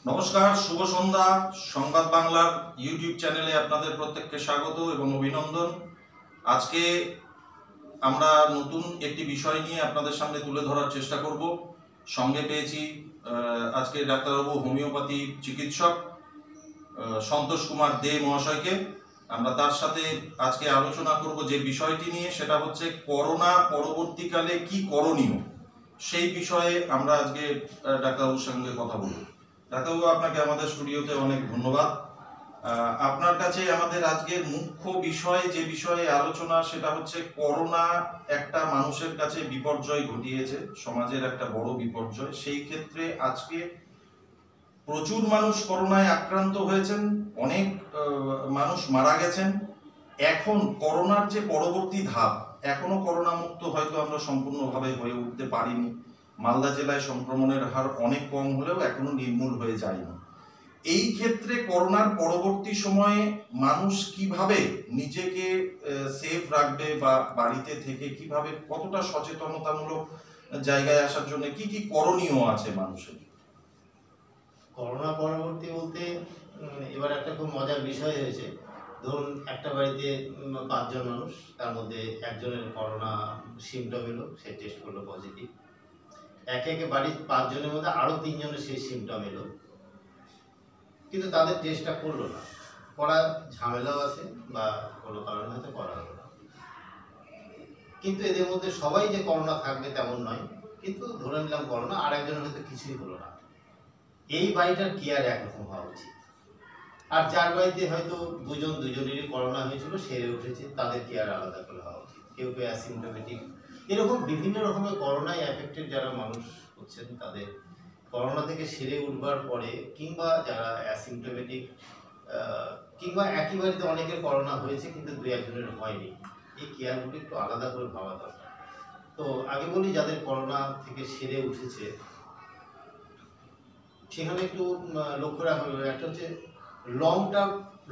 নমস্কার, শুভ সন্ধ্যা। সংবাদ বাংলার ইউটিউব চ্যানেলে আপনাদের প্রত্যেককে স্বাগত এবং অভিনন্দন। আজকে আমরা নতুন একটি বিষয় নিয়ে আপনাদের সামনে তুলে ধরার চেষ্টা করব। সঙ্গে পেয়েছি আজকে ডাক্তারবাবু হোমিওপ্যাথি চিকিৎসক সন্তোষ কুমার দে মহাশয়কে। আমরা তার সাথে আজকে আলোচনা করব যে বিষয়টি নিয়ে, সেটা হচ্ছে করোনা পরবর্তীকালে কি করণীয়, সেই বিষয়ে আমরা আজকে ডাক্তারবাবুর সঙ্গে কথা বলব। ডাক্তারবাবু, আপনাকে আমাদের স্টুডিওতে অনেক ধন্যবাদ। আপনার কাছে আমাদের আজকের মুখ্য বিষয়, যে বিষয়ে আলোচনা, সেটা হচ্ছে করোনা একটা মানুষের কাছে বিপর্যয় ঘটিয়েছে, সমাজের একটা বড় বিপর্যয়। সেই ক্ষেত্রে আজকে প্রচুর মানুষ করোনায় আক্রান্ত হয়েছেন, অনেক মানুষ মারা গেছেন। এখন করোনার যে পরবর্তী ধাপ, এখনো করোনা মুক্ত হয়তো আমরা সম্পূর্ণভাবে হয়ে উঠতে পারিনি। মালদা জেলায় সংক্রমণের হার অনেক কম হলেও এখনো নির্মূল হয়ে যায়নি। এই ক্ষেত্রে করোনার পরবর্তী সময়ে মানুষ কিভাবে নিজেকে সেফ রাখবে বা বাড়িতে থেকে কিভাবে, কতটা সচেতনতামূলক জায়গায় আসার জন্য কি কি করণীয় আছে মানুষের? করোনা পরবর্তী বলতে এবার একটা খুব মজার বিষয় হয়েছে। ধরুন একটা বাড়িতে 5 জন মানুষ, তার মধ্যে একজনের করোনা সিমটম এলো, সে টেস্ট করলো পজিটিভ। একে একে বাড়ির 5 জনের মধ্যে আরও 3 জনের সেই সিমটম এলো, কিন্তু তাদের টেস্টটা করলো না। করার ঝামেলাও আছে বা কোনো কারণে হয়তো করা হলো না। কিন্তু এদের মধ্যে সবাই যে করোনা থাকবে তেমন নয়, কিন্তু ধরে নিলাম করোনা, আর একজনের হয়তো কিছুই হলো না। এই বাড়িটার কেয়ার একরকম হওয়া উচিত। আর যার বাড়িতে হয়তো দুজনেরই করোনা হয়েছিল, সেরে উঠেছে, তাদের কেয়ার আলাদা করে হওয়া উচিত। কেউ কেউ অ্যাসিমটোমেটিক, এরকম বিভিন্ন রকমের করোনায় অ্যাফেক্টেড যারা মানুষ হচ্ছেন, তাদের করোনা থেকে সেরে উঠবার পরে, কিংবা যারা অ্যাসিমটোমেটিক, কিংবা একই বাড়িতে অনেকের করোনা হয়েছে কিন্তু 2-1 জনের হয়নি, এই কেয়ারগুলো একটু আলাদা করে ভাবা দরকার। তো আগে বলি, যাদের করোনা থেকে সেরে উঠেছে সেখানে একটু লক্ষ্য রাখা হবে। একটা হচ্ছে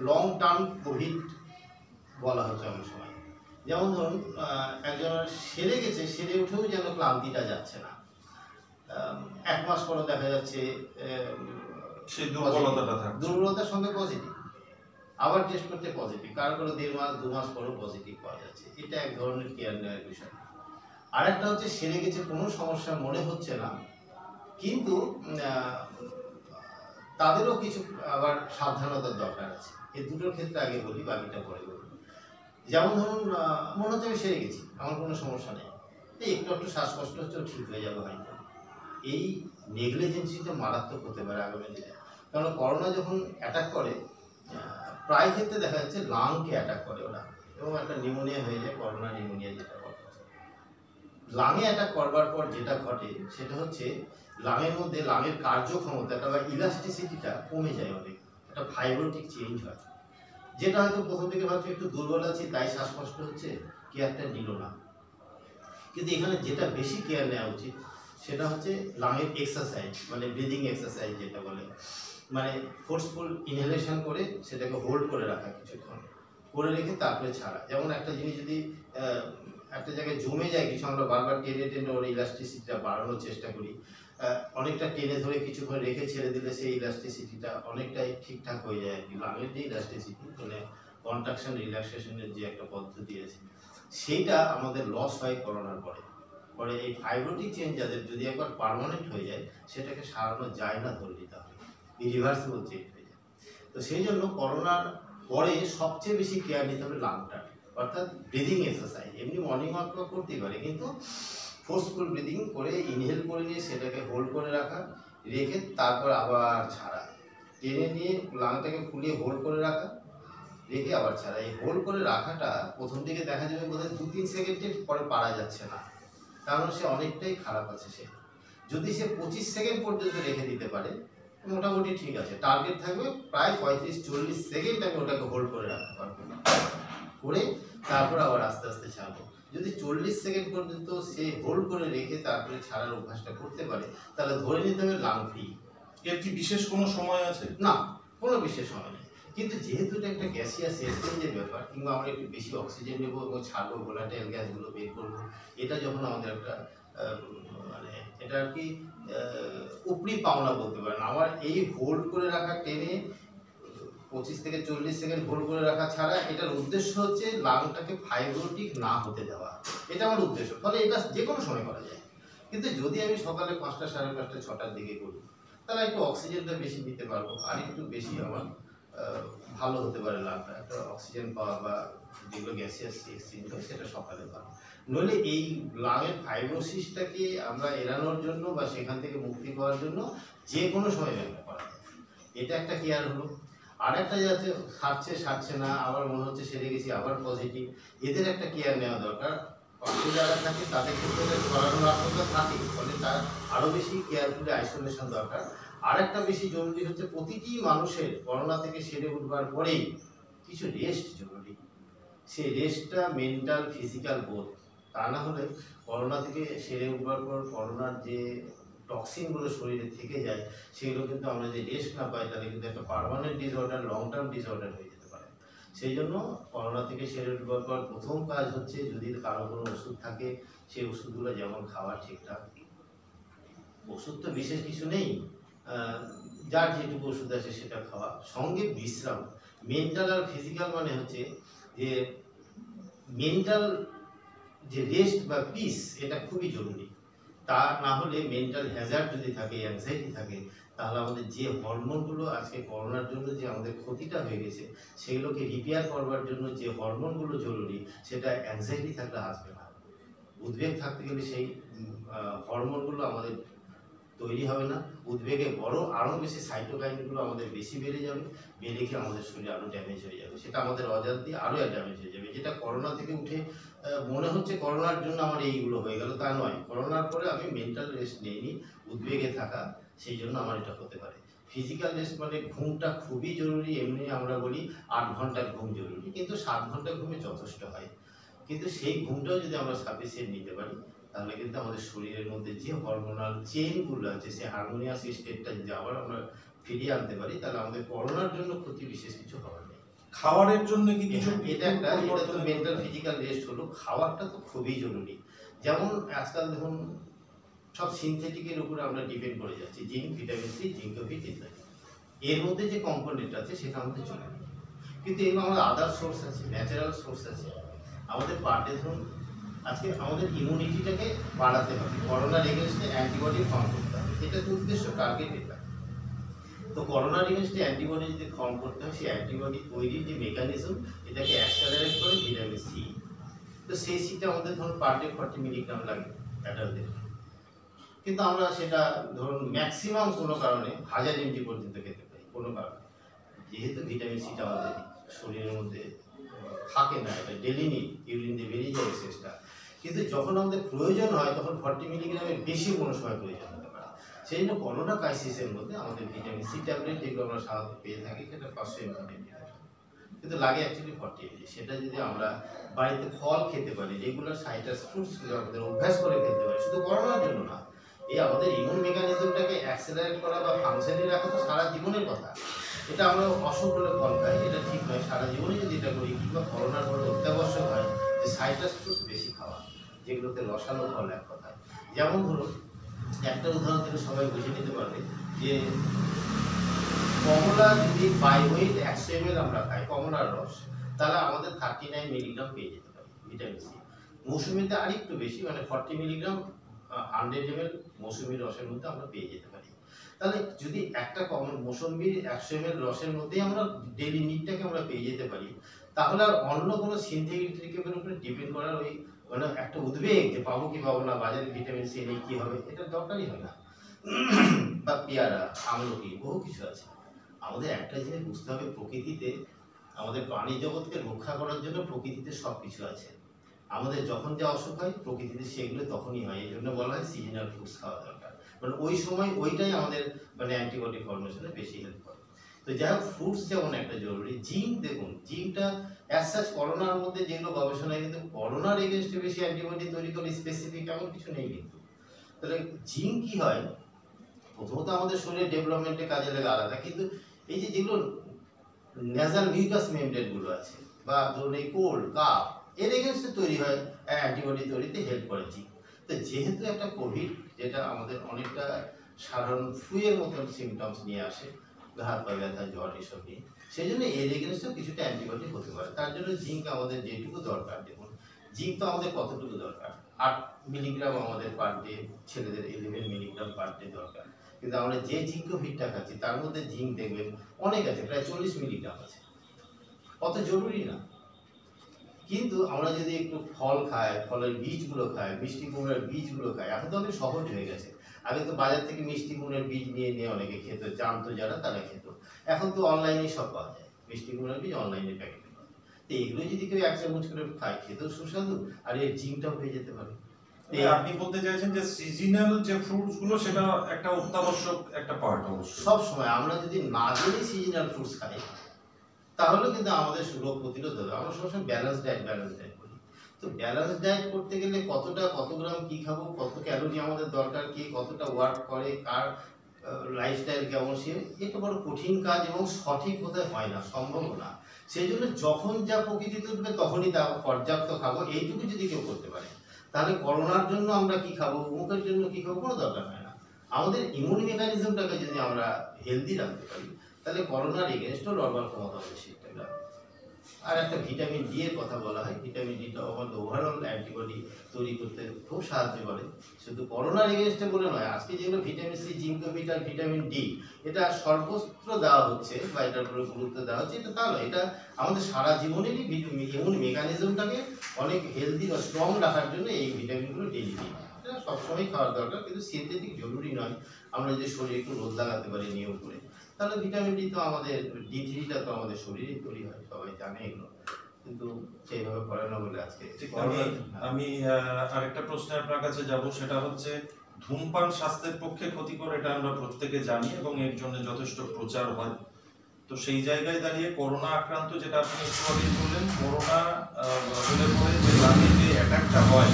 লং টার্ম কোভিড বলা হচ্ছে অনেক সময়। যেমন ধরুন একজনের সেরে গেছে, সেরে উঠেও যেন ক্লান্তিটা যাচ্ছে না। 1 মাস পরে দেখা যাচ্ছে সেই দুর্বলতার সঙ্গে পজিটিভ, আবার টেস্ট করতে পজিটিভ, কারো 1.5 মাস 2 মাস পরেও পজিটিভ পাওয়া যাচ্ছে। এটা এক ধরনের কেয়ার নেওয়ার বিষয়। আর একটা হচ্ছে সেরে গেছে, কোনো সমস্যা মনে হচ্ছে না, কিন্তু তাদেরও কিছু আবার সাবধানতার দরকার আছে। এই দুটোর ক্ষেত্রে আগে বলি, বাকিটা পরে বলি। যেমন ধরুন মনে হচ্ছে আমি সেরে গেছি, আমার কোনো সমস্যা নেই, একটু শ্বাসকষ্ট হচ্ছে, ঠিক হয়ে যাবে হয়তো। এই নেগলিজেন্সিটা মারাত্মক হতে পারে আগামী দিনে। কারণ করোনা যখন অ্যাটাক করে, প্রায় ক্ষেত্রে দেখা যাচ্ছে লাংকে অ্যাটাক করে ওরা, এবং একটা নিউমোনিয়া হয়ে যায়, করোনা নিউমোনিয়া যেটা বলা হয়। লাংয়ে অ্যাটাক করবার পর যেটা ঘটে সেটা হচ্ছে লাংয়ের মধ্যে লাংয়ের কার্যক্ষমতাটা বা ইলাস্টিসিটিটা কমে যায় অনেক, একটা ফাইব্রোটিক চেঞ্জ হয়, যেটা হয়তো প্রথম থেকে ভাবছি একটু দুর্বল আছে তাই শ্বাসকষ্ট হচ্ছে, কেয়ারটা নিল না। কিন্তু এখানে যেটা বেশি কেয়ার নেওয়া উচিত সেটা হচ্ছে লাংয়ের এক্সারসাইজ, মানে ব্রিদিং এক্সারসাইজ যেটা বলে, মানে ফোর্সফুল ইনহেলেশন করে সেটাকে হোল্ড করে রাখা, কিছুক্ষণ করে রেখে তারপরে ছাড়া। যেমন একটা জিনিস যদি একটা জায়গায় জমে যায় কিছু, আমরা বারবার টেনে ওর ইলাস্টিসিটিটা বাড়ানোর চেষ্টা করি। অনেকটা টেনে ধরে কিছুক্ষণ রেখে ছেড়ে দিলে সেই ইলাস্টিসিটিটা অনেকটাই ঠিকঠাক হয়ে যায় আর কি। লাংয়ের যে ইলাস্টিসিটি, মানে কন্ট্রাকশন রিল্যাক্সেশনের যে একটা পদ্ধতি আছে, সেইটা আমাদের লস হয় করোনার পরে এই ফাইব্রোটিক চেঞ্জ যাদের যদি একবার পার্মানেন্ট হয়ে যায়, সেটাকে সারানো যায় না, ধরে নিতে হবে, ইরিভার্সিবল চেঞ্জ হয়ে যায়। তো সেই জন্য করোনার পরে সবচেয়ে বেশি কেয়ার নিতে হবে লাংটা, অর্থাৎ ব্রিদিং এক্সারসাইজ। এমনি মর্নিং ওয়াক করতেই পারে, কিন্তু ফোর্সফুল ব্রিদিং করে ইনহেল করে নিয়ে সেটাকে হোল্ড করে রাখা, রেখে তারপর আবার ছাড়া, টেনে নিয়ে লাংটাকে ফুলিয়ে হোল্ড করে রাখা, রেখে আবার ছাড়া। এই হোল্ড করে রাখাটা প্রথম দিকে দেখা যাবে বোধহয় 2-3 সেকেন্ডের পরে পারা যাচ্ছে না, কারণ সে অনেকটাই খারাপ আছে। সে যদি 25 সেকেন্ড পর্যন্ত রেখে দিতে পারে, মোটামুটি ঠিক আছে। টার্গেট থাকবে প্রায় 35-40 সেকেন্ড আমি ওটাকে হোল্ড করে রাখতে পারবো, করে তারপর আবার আস্তে আস্তে ছাড়বো। যদি 40 সেকেন্ড পর্যন্ত সে হোল্ড করে রেখে তারপরে ছাড়ার অভ্যাসটা করতে পারে, তাহলে ধরে নিতে হবে লাং ফ্রি। এর কি বিশেষ কোনো সময় আছে? না, কোনো বিশেষ সময় নেই। কিন্তু যেহেতু এটা একটা গ্যাসিয়াস এক্সচেঞ্জের ব্যাপার, কিংবা আমরা একটু বেশি অক্সিজেন নেবো এবং ছাড়বো, ভোলাটাইল গ্যাসগুলো বের করবো, এটা যখন আমাদের একটা মানে এটা আর কি উপরি পাওনা বলতে পারেন। আমার এই হোল্ড করে রাখা টেনে 25 থেকে 40 সেকেন্ড হোল্ড করে রাখা ছাড়া এটার উদ্দেশ্য হচ্ছে লাংটাকে ফাইব্রোটিক না হতে দেওয়া, এটা আমার উদ্দেশ্য। ফলে এটা যে কোনো সময় করা যায়। কিন্তু যদি আমি সকালে 5টা, 5:30, 6টার দিকে করি, তাহলে একটু অক্সিজেনটা বেশি নিতে পারবো, আর একটু বেশি আমার ভালো হতে পারে লাংটা, একটা অক্সিজেন পাওয়া বা যেগুলো গ্যাসিয়াস এক্সচেঞ্জ হয় সেটা সকালে ভালো। নইলে এই লাংয়ের ফাইব্রোসিসটাকে আমরা এড়ানোর জন্য বা সেখান থেকে মুক্তি পাওয়ার জন্য যে কোনো সময় ব্যায়াম করা যায়, এটা একটা কেয়ার হলো। আর একটা যাতে সারছে না, আবার মনে হচ্ছে সেরে গেছি আবার পজিটিভ, এদের একটা কেয়ার নেওয়া দরকার। পাশে যারা থাকে তাদের ক্ষেত্রে ছড়ানোর আশঙ্কা থাকে, ফলে তার আরও বেশি কেয়ারফুলি আইসোলেশন দরকার। আর একটা বেশি জরুরি হচ্ছে প্রতিটি মানুষের করোনা থেকে সেরে উঠবার পরেই কিছু রেস্ট জরুরি। সেই রেস্টটা মেন্টাল ফিজিক্যাল বোধ, তা না হলে করোনা থেকে সেরে উঠবার পর করোনার যে টক্সিনগুলো শরীরে থেকে যায় সেগুলো কিন্তু আমরা যে রেস্ট না পাই তাহলে কিন্তু একটা permanent disorder, long term disorder হয়ে যেতে পারে। সেই জন্য করোনা থেকে সেরে উঠবার পর প্রথম কাজ হচ্ছে, যদি কারো কোনো ওষুধ থাকে সেই ওষুধগুলো যেমন খাওয়া ঠিকঠাক, ওষুধ তো বিশেষ কিছু নেই, যার যেটুকু ওষুধ আছে সেটা খাওয়া, সঙ্গে বিশ্রাম। মেন্টাল আর ফিজিক্যাল মানে হচ্ছে যে মেন্টাল যে রেস্ট বা পিস, এটা খুবই জরুরি। তা না হলে মেন্টাল হ্যাজার্ড যদি থাকে, অ্যাংজাইটি থাকে, তাহলে আমাদের যে হরমোনগুলো আজকে করোনার জন্য যে আমাদের ক্ষতিটা হয়ে গেছে সেগুলোকে রিপেয়ার করবার জন্য যে হরমোনগুলো জরুরি, সেটা অ্যাংজাইটি থাকলে আসবে না। উদ্বেগ থাকতে গেলে সেই হরমোনগুলো আমাদের তৈরি হবে না। উদ্বেগে আরও বেশি সাইটোকাইনগুলো আমাদের বেশি বেড়ে যাবে, বেড়ে গিয়ে আমাদের শরীরে আরও ড্যামেজ হয়ে যাবে, সেটা আমাদের অজান্তে আরও ড্যামেজ হয়ে যাবে। যেটা করোনা থেকে উঠে মনে হচ্ছে করোনার জন্য আমার এইগুলো হয়ে গেল, তা নয়। করোনার পরে আমি মেন্টাল রেস্ট নিইনি, উদ্বেগে থাকা, সেই জন্য আমার এটা হতে পারে। ফিজিক্যাল রেস্ট মানে ঘুমটা খুবই জরুরি। এমনি আমরা বলি 8 ঘন্টা ঘুম জরুরি, কিন্তু 7 ঘন্টা ঘুমে যথেষ্ট হয়। কিন্তু সেই ঘুমটাও যদি আমরা সাফিসিয়েন্ট নিতে পারি, তাহলে কিন্তু আমাদের শরীরের মধ্যে যে হরমোনাল চেইনগুলো আছে সেই হারমোনিয়াস স্টেটটা যদি আবার আমরা ফিরিয়ে আনতে পারি, তাহলে আমাদের করোনার জন্য ক্ষতি বিশেষ কিছু হওয়ার নেই। খাবারের জন্য কি কিছু এটা তো মেন্টাল ফিজিক্যাল রেস্ট হলো। খাবারটা তো খুবই জরুরি। যেমন আজকাল দেখুন সব সিনথেটিকের উপরে আমরা ডিপেন্ড করে যাচ্ছি, জিঙ্ক, ভিটামিন সি, জিঙ্কোভিট ইত্যাদি। এর মধ্যে যে কম্পোনেন্ট আছে সেটা আমাদের চলে, কিন্তু এর আমাদের আদার সোর্স আছে, ন্যাচারাল সোর্স আছে। আমাদের পার ডে ধরুন আজকে আমাদের ইমিউনিটিটাকে বাড়াতে হবে, করোনার এগেনস্টে অ্যান্টিবডি ফর্ম করতে হবে, এটা তো উদ্দেশ্য, টার্গেট এটা। তো করোনার এগেনস্টে অ্যান্টিবডি যদি ফর্ম করতে হয়, সেই অ্যান্টিবডি তৈরির যে মেকানিজম, এটাকে অ্যাক্সেলারেট করে ভিটামিন সি। তো সেই সিটা আমাদের ধরুন পার ডে 40 মিলিগ্রাম লাগে অ্যাডাল্টদের, কিন্তু আমরা সেটা ধরুন ম্যাক্সিমাম কোনো কারণে 1000 এমজি পর্যন্ত খেতে পারি কোনো কারণে, যেহেতু ভিটামিন সিটা আমাদের শরীরের মধ্যে থাকে না, এটা ডেলি নিড, ইউরিন দিয়ে বেরিয়ে যায় এক্সেসটা। কিন্তু যখন আমাদের প্রয়োজন হয় তখন 40 মিলিগ্রামের বেশি কোনো সময় প্রয়োজন হতে পারে। সেই জন্য করোনা ক্রাইসিসের মধ্যে আমাদের ভিটামিন সি ট্যাবলেট যেগুলো আমরা সাধারণত পেয়ে থাকি সেটা 500 এমজি, কিন্তু লাগে অ্যাকচুয়ালি 40 এমজি। সেটা যদি আমরা বাড়িতে ফল খেতে পারি, রেগুলার সাইট্রাস ফ্রুটসগুলো আমাদের অভ্যাস করে খেতে পারি, শুধু করোনার জন্য না, এই আমাদের ইমিউন মেকানিজমটাকে অ্যাক্সেলারেট করা বা ফাংশনে রাখা তো সারা জীবনের কথা। এটা আমরা অসুখ হলে ফল খাই, এটা ঠিক নয়। সারা জীবনে যদি এটা করি, কিংবা করোনার পরে অত্যাবশ্যক হয় যে সাইট্রাস ফ্রুটস বেশি খাওয়া, যেগুলোতে রসালো ফল এক কথায়। যেমন ধরুন একটা উদাহরণ থেকে সবাই বুঝে নিতে পারবে যে কমলা যদি বাই ওয়েট 100 ml আমরা খাই কমলার রস, তাহলে আমাদের 39 মিলিগ্রাম পেয়ে যেতে পারি ভিটামিন সি। মৌসুমিতে আরেকটু বেশি, মানে 40 মিলিগ্রাম 100 ml মৌসুমির রসের মধ্যে আমরা পেয়ে যেতে পারি। তাহলে যদি একটা মৌসুমির 100 ml রসের মধ্যেই আমরা ডেইলি নিডটাকে আমরা পেয়ে যেতে পারি, তাহলে আর অন্য কোনো সিনথেটিকের উপরে ডিপেন্ড করার ওই মানে একটা উদ্বেগ যে পাবো কি পাবো না, বাজারে ভিটামিন সি নেই কি হবে, এটা দরকারই হয় না। বা পেয়ারা, আমলকি, বহু কিছু আছে। আমাদের একটা জিনিস বুঝতে হবে, প্রকৃতিতে আমাদের প্রাণী জগৎকে রক্ষা করার জন্য প্রকৃতিতে সব কিছু আছে। আমাদের যখন যা অসুখ হয় প্রকৃতিতে সেগুলো তখনই হয়, এই জন্য বলা হয় সিজনাল ফ্রুটস খাওয়া দরকার, মানে ওই সময় ওইটাই আমাদের মানে অ্যান্টিবডি ফর্মেশনে বেশি হেল্প করে। তো যাই হোক, ফ্রুটস যেমন একটা জরুরি। জিঙ্ক দেখুন, জিঙ্কটা অ্যাজ সাচ করোনার মধ্যে যেগুলো গবেষণায় কিন্তু করোনার এগেনস্টে বেশি অ্যান্টিবডি তৈরি করে স্পেসিফিক এমন কিছু নেই কিন্তু। তাহলে জিঙ্ক কি হয়, প্রথমত আমাদের শরীরের ডেভেলপমেন্টে কাজে লাগে আলাদা, কিন্তু এই যে যেগুলো নেজাল মিউকাস মেমব্রেনগুলো আছে বা ধরুন এই কোল্ড কাফ, এর এগেনস্টে তৈরি হয় অ্যান্টিবডি তৈরিতে হেল্প করে জিঙ্ক। তো যেহেতু একটা কোভিড যেটা আমাদের অনেকটা সাধারণ ফ্লুয়ের মতন সিমটমস নিয়ে আসে, হাত পা ব্যথা, জ্বর এসব নিয়ে। সেই জন্য এর এগেনস্টেও কিছুটা অ্যান্টিবায়োটিক হতে পারে। তার জন্য জিঙ্ক আমাদের যেটুকু দরকার, দেখুন জিঙ্ক তো আমাদের কতটুকু দরকার, 8 মিলিগ্রাম আমাদের পার ডে, ছেলেদের 11 মিলিগ্রাম পার ডে দরকার। কিন্তু আমরা যে জিঙ্কোভিটটা খাচ্ছি তার মধ্যে জিঙ্ক দেখবেন অনেক আছে, প্রায় 40 মিলিগ্রাম আছে, অত জরুরি না। কিন্তু আমরা যদি একটু ফল খাই, ফলের বীজগুলো খাই, মিষ্টি কুমড়ার বীজগুলো খাই, এখন তো অনেক সহজ হয়ে গেছে। আগে তো বাজার থেকে মিষ্টি কুমড়ার বীজ নিয়ে নিয়ে অনেকে খেত, জানতো যারা তারা খেত। এখন তো অনলাইনে সব পাওয়া যায়, মিষ্টি কুমড়ার বীজ অনলাইনে প্যাকেটে পাওয়া যায়। তো এগুলো যদি কেউ 1 চামচ করে খায়, খেতেও সুস্বাদু, আর এর জিঙ্কটাও হয়ে যেতে পারে। আপনি বলতে চাইছেন যে সিজনাল যে ফ্রুটস গুলো সেটা একটা অত্যাবশ্যক একটা পার্ট অবশ্যই। সব সময় আমরা যদি না জেনে সিজনাল ফ্রুটস খাই, তাহলে কিন্তু আমাদের রোগ প্রতিরোধ হবে। আমরা সবসময় ব্যালেন্স ডায়েট করি। তো ব্যালেন্স ডায়েট করতে গেলে কত গ্রাম কি খাবো, কত ক্যালোরি আমাদের দরকার, কি কতটা ওয়ার্ক করে, কার লাইফস্টাইল কেমন, সে এটা বড় কঠিন কাজ এবং সঠিক বোধহয় হয় না, সম্ভব না। সেই জন্য যখন যা প্রকৃতিতে উঠবে তখনই তা পর্যাপ্ত খাবো, এইটুকু যদি কেউ করতে পারে, তাহলে করোনার জন্য আমরা কি খাবো, অমুকের জন্য কি খাবো, কোনো দরকার হয় না। আমাদের ইমিউন মেকানিজমটাকে যদি আমরা হেলদি রাখতে পারি, তাহলে করোনার এগেনস্টও লড়বার ক্ষমতা বেশি একটা লাগবে। আর একটা ভিটামিন ডি এর কথা বলা হয়, ভিটামিন ডিটা আমাদের ওভারঅল অ্যান্টিবডি তৈরি করতে খুব সাহায্য করে। শুধু করোনার এগেনস্টে বলে নয়, আজকে যেগুলো ভিটামিন সি, জিঙ্কোভিট আর ভিটামিন ডি এটা সর্বত্র দেওয়া হচ্ছে বা এটার উপরে গুরুত্ব দেওয়া হচ্ছে, এটা তা নয়, এটা আমাদের সারা জীবনেরই ইমিউন মেকানিজমটাকে অনেক হেলদি বা স্ট্রং রাখার জন্য এই ভিটামিনগুলো ডেইলি দিই। এটা সবসময় খাওয়ার দরকার, কিন্তু সিনথেটিক জরুরি নয়। আমরা যদি শরীরে একটু রোদ লাগাতে পারি নিয়ম করে, তাহলে ভিটামিন ডি তো আমাদের, ডি3টা তো আমাদের শরীরেই তৈরি হয়, সবাই জানে এগুলো, কিন্তু সেইভাবে করে না বলে আজকে। আমি আরেকটা প্রশ্ন আপনার কাছে যাব, সেটা হচ্ছে ধূমপান স্বাস্থ্যের পক্ষে ক্ষতিকর, এটা আমরা প্রত্যেকে জানি এবং এর জন্য যথেষ্ট প্রচার হয়। তো সেই জায়গায় দাঁড়িয়ে করোনা আক্রান্ত, যেটা আপনি একটু আগে বললেন, করোনা হলে পরে যে লাঙে যে অ্যাটাকটা হয়,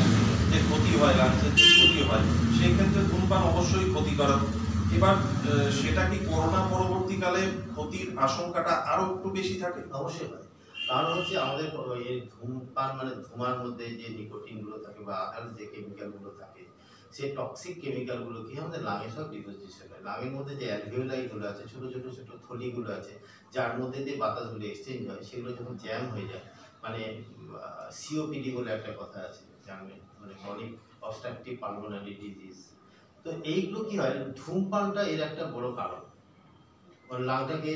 যে ক্ষতি হয়, লাংসের যে ক্ষতি হয়, সেই ক্ষেত্রে ধূমপান অবশ্যই ক্ষতিকারক। এবার সেটা কি করোনা পরবর্তীকালে ক্ষতির আশঙ্কাটা আরো একটু বেশি থাকে? অবশ্যই হয়। কারণ হচ্ছে আমাদের এই ধূমপান মানে ধোঁয়ার মধ্যে যে নিকোটিনগুলো থাকে বা আদার্স যে কেমিক্যালগুলো থাকে, সেই টক্সিক কেমিক্যালগুলো কি আমাদের লাঙে সব ডিপোজিশন হয়। লাঙের মধ্যে যে অ্যালভিওলাইগুলো আছে, ছোট ছোট ছোট থলিগুলো আছে, যার মধ্যে দিয়ে বাতাসগুলো এক্সচেঞ্জ হয়, সেগুলো যখন জ্যাম হয়ে যায়, মানে সিওপিডি বলে একটা কথা আছে জানবেন, মানে ক্রনিক অবস্ট্রাকটিভ পালমোনারি ডিজিজ। তো এইগুলো কি হয়, ধূমপানটা এর একটা বড় কারণ। লাংটাকে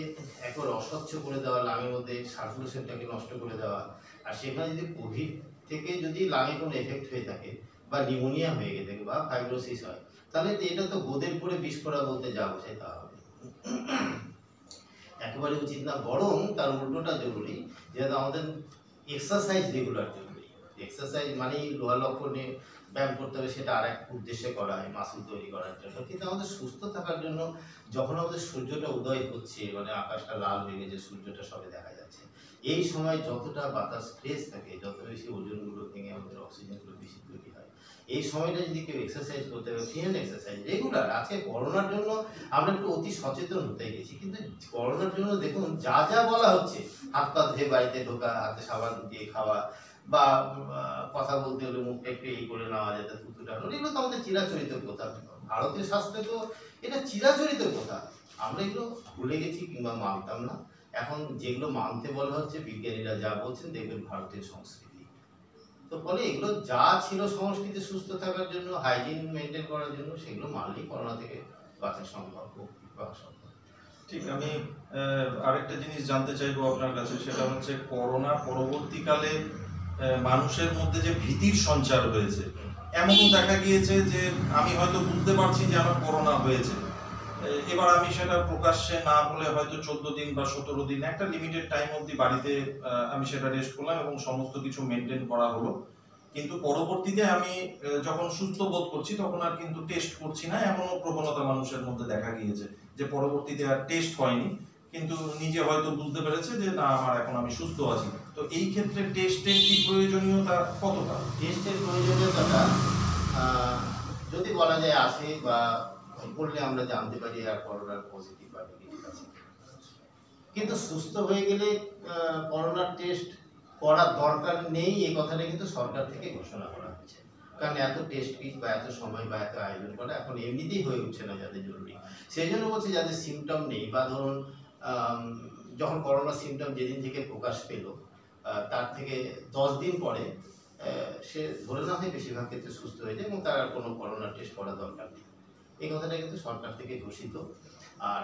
একবার অস্বচ্ছ করে দেওয়া, লাঙের মধ্যে সার্কুলেশনটাকে নষ্ট করে দেওয়া। আর সেখানে যদি কোভিড থেকে যদি লাঙে কোনো এফেক্ট হয়ে থাকে বা নিউমোনিয়া হয়ে গিয়ে থাকে বা ফাইব্রোসিস হয়, তাহলে তো এটা তো গোদের পরে বিষ করা বলতে যা বোঝায় তা হবে, একেবারে উচিত না। বরং তার উল্টোটা জরুরি, যেহেতু আমাদের এক্সারসাইজ রেগুলার জরুরি। এক্সারসাইজ মানেই লোহা লক্ষ্যণে ব্যায়াম করতে হবে, সেটা আর এক উদ্দেশ্যে করা হয়, মাসল তৈরি করার জন্য। কিন্তু আমাদের সুস্থ থাকার জন্য যখন আমাদের সূর্যটা উদয় হচ্ছে, মানে আকাশটা লাল হয়ে গেছে, সূর্যটা সবে দেখা যাচ্ছে, এই সময় যতটা বাতাস ফ্রেশ থাকে, যত বেশি ওজনগুলো ভেঙে আমাদের অক্সিজেনগুলো বেশি তৈরি হয়। এই সময়টা যদি কেউ এক্সারসাইজ করতে হবে, ফ্রি হ্যান্ড এক্সারসাইজ রেগুলার। আজকে করোনার জন্য আমরা একটু অতি সচেতন হতে গেছি, কিন্তু করোনার জন্য দেখুন যা যা বলা হচ্ছে, হাত পা ধুয়ে বাড়িতে ঢোকা, হাতে সাবান দিয়ে খাওয়া, বা কথা বলতে হলে মুখটা একটু এই করে নেওয়া, যাতে থুতুটা, এগুলো তো আমাদের চিরাচরিত কথা। ভারতীয় শাস্ত্রে তো এটা চিরাচরিত কথা, আমরা এগুলো ভুলে গেছি কিংবা মানতাম না। এখন যেগুলো মানতে বলা হচ্ছে, বিজ্ঞানীরা যা বলছেন, দেখবেন ভারতীয় সংস্কৃতি। তো ফলে এগুলো যা ছিল সংস্কৃতি, সুস্থ থাকার জন্য, হাইজিন মেনটেন করার জন্য, সেগুলো মানলেই করোনা থেকে বাঁচা সম্ভব, পাওয়া সম্ভব। ঠিক। আমি আরেকটা জিনিস জানতে চাইবো আপনার কাছে, সেটা হচ্ছে করোনা পরবর্তীকালে মানুষের মধ্যে যে ভীতির সঞ্চার হয়েছে, এমনও দেখা গিয়েছে যে আমি হয়তো বুঝতে পারছি যে আমার করোনা হয়েছে, এবার আমি সেটা প্রকাশ্যে না বলে হয়তো 14 দিন বা 17 দিন একটা লিমিটেড টাইম অবধি বাড়িতে আমি সেটা রেস্ট করলাম এবং সমস্ত কিছু মেনটেন করা হলো। কিন্তু পরবর্তীতে আমি যখন সুস্থ বোধ করছি, তখন আর কিন্তু টেস্ট করছি না, এমনও প্রবণতা মানুষের মধ্যে দেখা গিয়েছে যে পরবর্তীতে আর টেস্ট হয়নি, কিন্তু নিজে হয়তো বুঝতে পেরেছে যে না, আমার এখন আমি সুস্থ আছি। তো এই ক্ষেত্রে টেস্টের কি প্রয়োজনীয়তা কতটা? টেস্টের প্রয়োজনীয়তাটা যদি বলা যায় আছে, বা করলে আমরা জানতে পারি আর করোনার পজিটিভ বা নেগেটিভ আছে। কিন্তু সুস্থ হয়ে গেলে করোনার টেস্ট করার দরকার নেই, এই কথাটা কিন্তু সরকার থেকে ঘোষণা করা হয়েছে। কারণ এত টেস্ট কিট বা এত সময় বা এত আয়োজন করা এখন এমনিতেই হয়ে উঠছে না যাদের জরুরি। সেই জন্য বলছি যাদের সিমটম নেই বা ধরুন যখন করোনা সিমটম যেদিন থেকে প্রকাশ পেল তার থেকে 10 দিন পরে সে ধরে না হয় বেশিরভাগ ক্ষেত্রে সুস্থ হয়ে যায় এবং তার আর কোনো করোনা টেস্ট করা দরকার নেই। এই কথাটা কিন্তু সরকার থেকে ঘোষিত। আর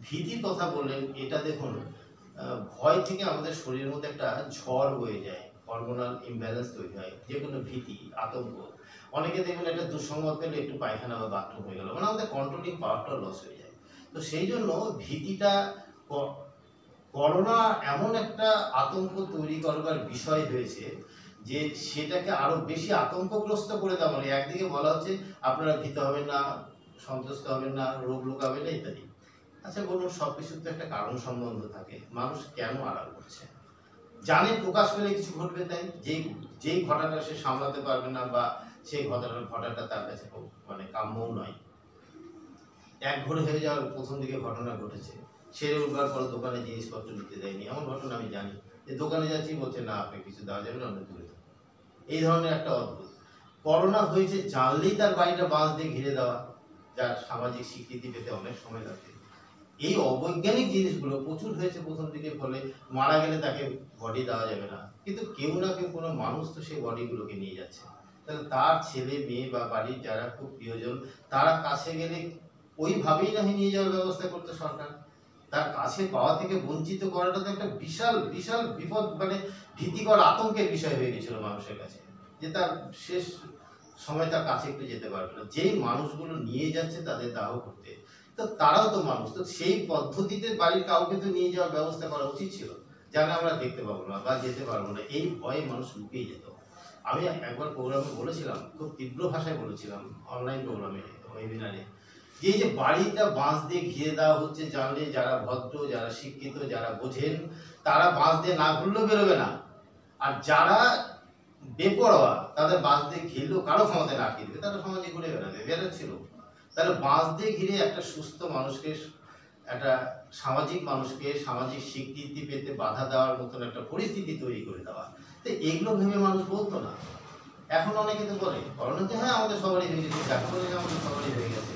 ভীতির কথা বললেন, এটা দেখুন ভয় থেকে আমাদের শরীরের মধ্যে একটা ঝড় বয়ে যায়, হরমোনাল ইমব্যালেন্স তৈরি হয়, যে কোনো ভীতি, আতঙ্ক। অনেকে দেখবেন একটা দুঃসংবাদ পেলে একটু পায়খানা বা বাথরুম হয়ে গেল, মানে আমাদের কন্ট্রোলিং পাওয়ারটা লস হয়ে যায়। তো সেই জন্য ভীতিটা, করোনা এমন একটা আতঙ্ক তৈরি করবার বিষয় হয়েছে যে সেটাকে আরো বেশি আতঙ্কগ্রস্ত করে দেওয়া। মানে একদিকে বলা হচ্ছে আপনারা ভীত হবেন না, সন্ত্রস্ত হবেন না, রোগ লুকাবে না ইত্যাদি। আচ্ছা বলুন, সবকিছুর তো একটা কারণ সম্বন্ধ থাকে। মানুষ কেন আড়াল করছে? জানে প্রকাশ পেলে কিছু ঘটবে, তাই যেই ঘটনাটা সে সামলাতে পারবে না বা সেই ঘটনাটা তার কাছে মানে কাম্যও নয়। এক ঘরে হয়ে যাওয়ার প্রথম দিকে ঘটনা ঘটেছে, সেরে উঠবার পর দোকানে জিনিসপত্র নিতে দেয়নি, এমন ঘটনা আমি জানি। যে দোকানে যাচ্ছি, বলছে না আপনি কিছু দেওয়া যাবে না, অন্য দূরে থাকুন। এই ধরনের একটা অদ্ভুত। করোনা হয়েছে জানলেই তার বাড়িটা বাঁশ দিয়ে ঘিরে দেওয়া, যার সামাজিক স্বীকৃতি পেতে অনেক সময় লাগবে। এই অবৈজ্ঞানিক জিনিসগুলো প্রচুর হয়েছে প্রথম দিকে, ফলে মারা গেলে তাকে বডি দেওয়া যাবে না, কিন্তু কেউ না কেউ কোনো মানুষ তো সেই বডিগুলোকে নিয়ে যাচ্ছে। তাহলে তার ছেলে মেয়ে বা বাড়ির যারা খুব প্রিয়জন, তারা কাছে গেলে ওইভাবেই না নিয়ে যাওয়ার ব্যবস্থা করতে সরকার। তার কাছে পাওয়া থেকে বঞ্চিত করাটা তো একটা বিশাল বিশাল বিপদ, মানে ভীতিকর আতঙ্কের বিষয় হয়ে গেছিল মানুষের কাছে, যে তার শেষ সময় তার কাছে একটু যেতে পারবে না। যেই মানুষগুলো নিয়ে যাচ্ছে তাদের দাহ করতে, তো তারাও তো মানুষ, তো সেই পদ্ধতিতে বাড়ির কাউকে তো নিয়ে যাওয়ার ব্যবস্থা করা উচিত ছিল, যাকে আমরা দেখতে পাবো না বা যেতে পারবো না। এই ভয়ে মানুষ লুকিয়ে যেত। আমি একবার প্রোগ্রামে বলেছিলাম, খুব তীব্র ভাষায় বলেছিলাম, অনলাইন প্রোগ্রামে, ওয়েবিনারে, যে এই যে বাড়িটা বাঁশ দিয়ে ঘিরে দেওয়া হচ্ছে, জানলে যারা ভদ্র, যারা শিক্ষিত, যারা বোঝেন, তারা বাঁশ দিয়ে না ঘুরলেও বেরোবে না। আর যারা বেপরোয়া, তাদের বাঁশ দিয়ে ঘিরলেও কারো ক্ষমতায় না আটকে দেবে, তারা সমাজে ঘুরে বেড়াবে, বেরোচ্ছিল। তাহলে বাঁশ দিয়ে ঘিরে একটা সুস্থ মানুষকে, একটা সামাজিক মানুষকে সামাজিক স্বীকৃতি পেতে বাধা দেওয়ার মতন একটা পরিস্থিতি তৈরি করে দেওয়া, তো এগুলো ভেবে মানুষ বলতো না। এখন অনেকে তো বলে করোনাতে হ্যাঁ আমাদের সবারই হয়ে গেছে, দেখা বলে আমাদের সবারই হয়ে গেছে।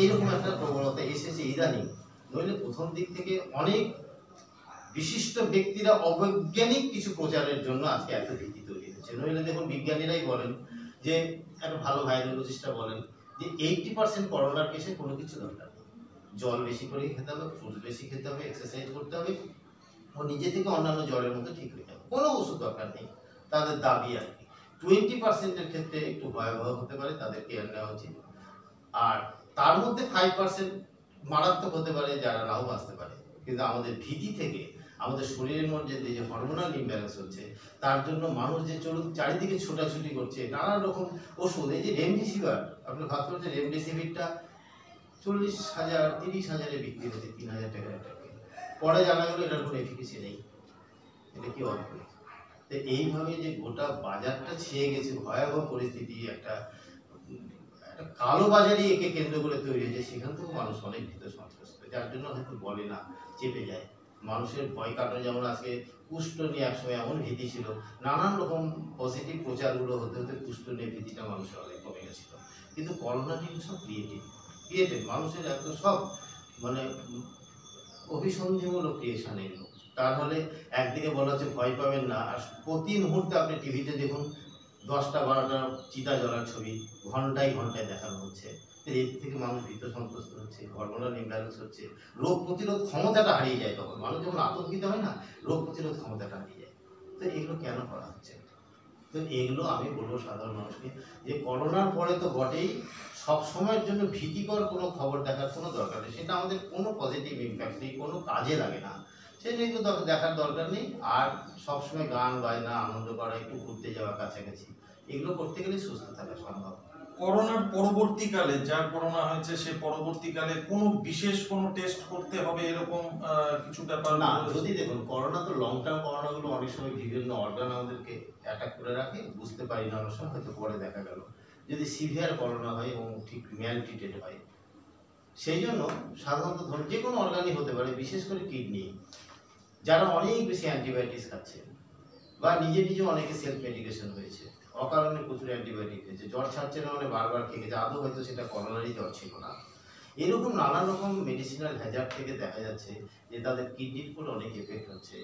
এইরকম একটা প্রবণতা এসেছে ইদানিং। নইলে প্রথম দিক থেকে অনেক বিশিষ্ট ব্যক্তিরা অবৈজ্ঞানিক কিছু প্রচারের জন্য আজকে এত ভীতি তৈরি হচ্ছে। নইলে দেখুন, বিজ্ঞানীরাই বলেন যে, একটা ভালো ভাইরোলজিস্টরা বলেন যে 80% করোনার কেসে কোনো কিছু দরকার নেই। জল বেশি করে খেতে হবে, ফ্রুট বেশি খেতে হবে, এক্সারসাইজ করতে হবে, ও নিজে থেকে অন্যান্য জ্বরের মতো ঠিক হয়ে যাবে, কোনো ওষুধ দরকার নেই। তাদের দাবি আর কি। 20%-এর ক্ষেত্রে একটু ভয়াবহ হতে পারে, তাদের কেয়ার নেওয়া উচিত। আর তার মধ্যে 5% মারাত্মক হতে পারে, যারা নাও বাঁচতে পারে। কিন্তু আমাদের ভীতি থেকে, আমাদের শরীরের মধ্যে যে হরমোনাল ইমব্যালেন্স হচ্ছে, তার জন্য মানুষ যে চারিদিকে ছোটাছুটি করছে, নানান রকম ওষুধ। এই যে রেমডেসিভির, আপনি ভাবতে পারছেন রেমডেসিভিরটা 40,000 30,000-এ বিক্রি হচ্ছে, 3,000 টাকার একটা। পরে জানা গেল এটার কোনো এফিকেসি নেই। এটা কি অদ্ভুত! তো এইভাবে যে গোটা বাজারটা ছেয়ে গেছে, ভয়াবহ পরিস্থিতি, একটা কালো বাজারই একে কেন্দ্র করে তৈরি হয়েছে, সেখান থেকেও মানুষ অনেক ভীত সন্ত্রস্ত, যার জন্য হয়তো বলে না, চেপে যায়। মানুষের ভয় কাটানো, যেমন আজকে কুষ্ঠ নিয়ে একসময় এমন ভীতি ছিল, নানান রকম পজিটিভ প্রচারগুলো হতে হতে কুষ্ঠ নিয়ে ভীতিটা মানুষের অনেক কমে গেছিল। কিন্তু করোনা নিয়ে সব ক্রিয়েটিভ মানুষের এত সব মানে অভিসন্ধিমূলক ক্রিয়েশন এগুলো। তাহলে একদিকে বলা হচ্ছে ভয় পাবেন না, আর প্রতি মুহূর্তে আপনি টিভিতে দেখুন 10টা-12টা চিতা জ্বলার ছবি ঘন্টায় ঘন্টায় দেখানো হচ্ছে। এর থেকে মানুষ ভীত সন্ত্রস্ত হচ্ছে, হরমোনাল ইমব্যালেন্স হচ্ছে, রোগ প্রতিরোধ ক্ষমতাটা হারিয়ে যায়। তখন মানুষ যখন আতঙ্কিত হয় না, রোগ প্রতিরোধ ক্ষমতাটা হারিয়ে যায়। তো এগুলো কেন করা হচ্ছে? তো এগুলো আমি বলবো সাধারণ মানুষকে, যে করোনার পরে তো বটেই, সব সময়ের জন্য ভীতিকর কোনো খবর দেখার কোনো দরকার নেই। সেটা আমাদের কোনো পজিটিভ ইম্প্যাক্ট নেই, কোনো কাজে লাগে না, সেই নিয়ে তো দেখার দরকার নেই। আর সবসময় গান বাজনা, আনন্দ করা, একটু ঘুরতে যাওয়া কাছাকাছি, এগুলো করতে গেলে সুস্থ থাকা সম্ভব। করোনার পরবর্তীকালে, যার করোনা হয়েছে সে পরবর্তীকালে কোনো বিশেষ কোনো টেস্ট করতে হবে এরকম কিছু ব্যাপার না? যদি দেখুন, করোনা তো লং টার্ম করোনাগুলো অনেক সময় বিভিন্ন অর্গান আমাদেরকে অ্যাটাক করে রাখে, বুঝতে পারি না অনেক সময়, হয়তো পরে দেখা গেল। যদি সিভিয়ার করোনা হয় এবং ঠিক ম্যাল ট্রিটেড হয়, সেই জন্য সাধারণত ধরুন যে কোনো অর্গানই হতে পারে, বিশেষ করে কিডনি, যারা অনেক বেশি অ্যান্টিবায়োটিক্স খাচ্ছে বা নিজে নিজে অনেকে সেলফ মেডিকেশন হয়েছে, অকারণে প্রচুর অ্যান্টিবায়োটিক খেয়েছে, জ্বর ছাড়ছে না মানে বারবার খেয়ে গেছে, আদৌ হয়তো সেটা করোনারই জ্বর ছিল না। এরকম নানা রকম মেডিসিনাল হ্যাজার্ড থেকে দেখা যাচ্ছে যে তাদের কিডনির উপর অনেক এফেক্ট হচ্ছে,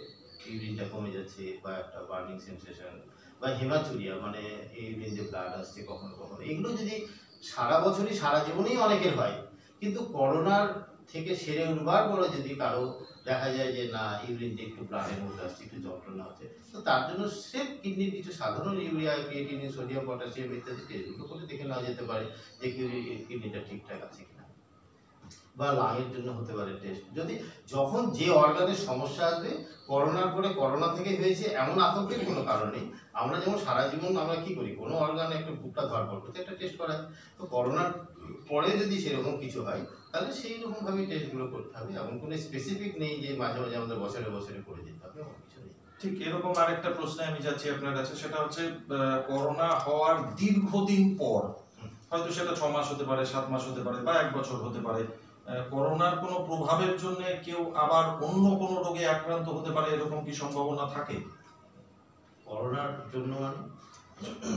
ইউরিনটা কমে যাচ্ছে বা একটা বার্নিং সেন্সেশন বা হেমাচুরিয়া মানে ইউরিন যে ব্লাড আসছে কখনো কখনো, এগুলো যদি সারা বছরই সারা জীবনেই অনেকের হয়, কিন্তু করোনার থেকে সেরে উঠবার পরে যদি কারো দেখা যায় যে না ইউরিনটা একটু ব্লাডের মধ্যে আসছে, একটু যন্ত্রণা হচ্ছে, তো তার জন্য সে কিডনির কিছু সাধারণ ইউরিয়া, ক্রিয়েটিনিন, সোডিয়াম, পটাশিয়াম ইত্যাদি টেস্টগুলো করে দেখে নেওয়া যেতে পারে যে কিডনিটা ঠিকঠাক আছে কিনা। বা লাংয়ের জন্য হতে পারে টেস্ট, যদি যখন যে অর্গানের সমস্যা আসবে, করোনার পরে করোনা থেকে হয়েছে এমন আতঙ্কের কোনো কারণ নেই। আমরা যেমন সারা জীবন আমরা কি করি, কোনো অর্গানে একটা বুকটা ধরপড় করতে একটা টেস্ট করা, তো করোনার পরে যদি সেরকম কিছু হয় তাহলে সেই রকম ভাবে টেস্টগুলো করতে হবে। এমন কোনো স্পেসিফিক নেই যে মাঝে মাঝে আমাদের বছরে বছরে করে যেতে হবে, এমন কিছু নেই। ঠিক এরকম আরেকটা প্রশ্নে আমি যাচ্ছি আপনার কাছে, সেটা হচ্ছে করোনা হওয়ার দীর্ঘদিন পর, হয়তো সেটা 6 মাস হতে পারে, 7 মাস হতে পারে বা 1 বছর হতে পারে, করোনার কোনো প্রভাবের জন্য কেউ আবার অন্য কোনো রোগে আক্রান্ত হতে পারে, এরকম কি সম্ভাবনা থাকে? করোনার জন্য মানে